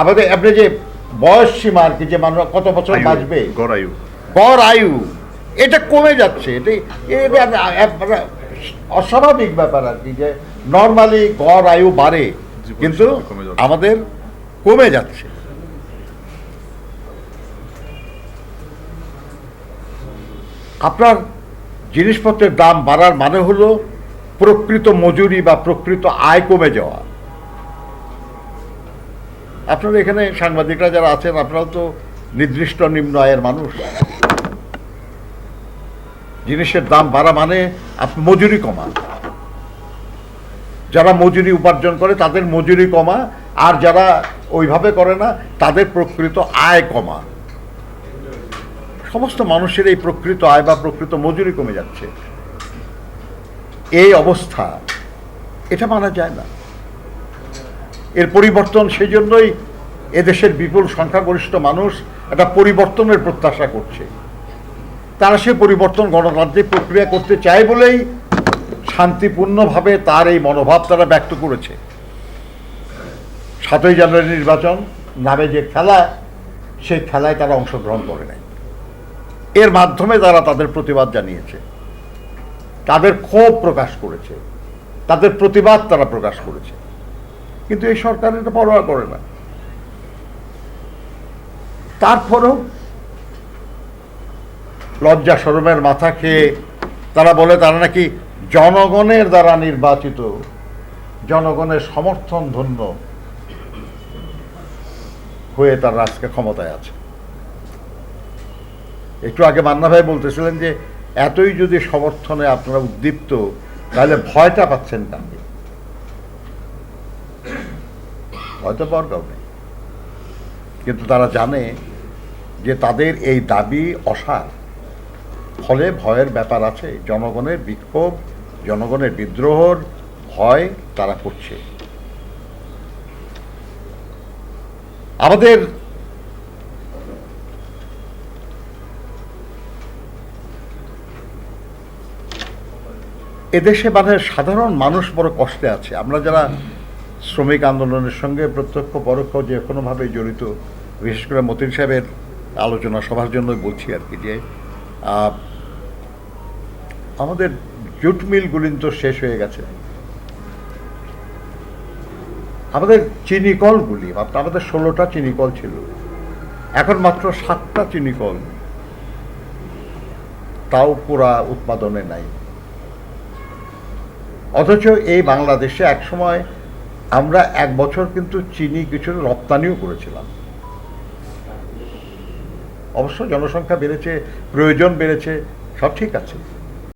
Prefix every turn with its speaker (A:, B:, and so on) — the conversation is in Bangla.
A: আমাদের আপনি যে বয়স সীমা আর কি, যে মানুষ কত বছর বাঁচবে, গড় আয়ু এটা কমে যাচ্ছে। এটা অস্বাভাবিক ব্যাপার আর কি, যে নর্মালি গড় আয়ু বাড়ে কিন্তু আমাদের কমে যাচ্ছে। আপনার জিনিসপত্রের দাম বাড়ার মানে হলো প্রকৃত মজুরি বা প্রকৃত আয় কমে যাওয়া। আপনারা এখানে সাংবাদিকরা যারা আছেন, আপনারাও তো নির্দিষ্ট নিম্ন আয়ের মানুষ। জিনিসের দাম বাড়া মানে মজুরি কমা। যারা মজুরি উপার্জন করে তাদের মজুরি কমা, আর যারা ওইভাবে করে না তাদের প্রকৃত আয় কমা। সমস্ত মানুষের এই প্রকৃত আয় বা প্রকৃত মজুরি কমে যাচ্ছে। এই অবস্থা, এটা মানা যায় না। এর পরিবর্তন, সেই জন্যই এদেশের বিপুল সংখ্যাগরিষ্ঠ মানুষ একটা পরিবর্তনের প্রত্যাশা করছে। তারা সে পরিবর্তন গণতান্ত্রিক প্রক্রিয়া করতে চায় বলেই শান্তিপূর্ণভাবে তার এই মনোভাব তারা ব্যক্ত করেছে। 7ই জানুয়ারি নির্বাচন নামে যে খেলা, সেই খেলায় তারা অংশগ্রহণ করে নাই। এর মাধ্যমে তারা তাদের প্রতিবাদ জানিয়েছে, তাদের ক্ষোভ প্রকাশ করেছে, তাদের প্রতিবাদ তারা প্রকাশ করেছে। কিন্তু এই সরকার এটা পরোয়া করে না। তারপরেও লজ্জা শরমের মাথা খেয়ে তারা বলে তারা নাকি জনগণের দ্বারা নির্বাচিত, জনগণের সমর্থন ধন্য হয়ে তারা আজকে ক্ষমতায় আছে। একটু আগে মান্না ভাই বলতেছিলেন যে এতই যদি সমর্থনে আপনারা উদ্দীপ্ত, তাহলে ভয়টা পাচ্ছেন কাকে? হয়তো পাওয়ার কারণে, কিন্তু তারা জানে যে তাদের এই দাবি অসার, ফলে ভয়ের ব্যাপার আছে। জনগণের বিক্ষোভ, জনগণের বিদ্রোহর ভয় তারা করছে। আমাদের এদেশে মানে সাধারণ মানুষ বড় কষ্টে আছে। আমরা যারা শ্রমিক আন্দোলনের সঙ্গে প্রত্যক্ষ পরোক্ষ যে কোনোভাবে জড়িত, বিশেষ করে মতিন সাহেবের আলোচনা সবার জন্যই বলছি আর কি, যে আমাদের জুট মিলগুলি তো শেষ হয়ে গেছে। আমাদের চিনিকলগুলি, আমাদের 16টা চিনিকল ছিল, এখন মাত্র 7টা চিনিকল, তাও পুরা উৎপাদনে নাই। অথচ এই বাংলাদেশে একসময় আমরা 1 বছর কিন্তু চিনি কিছু রপ্তানিও করেছিলাম। অবশ্য জনসংখ্যা বেড়েছে, প্রয়োজন বেড়েছে, সব ঠিক আছে,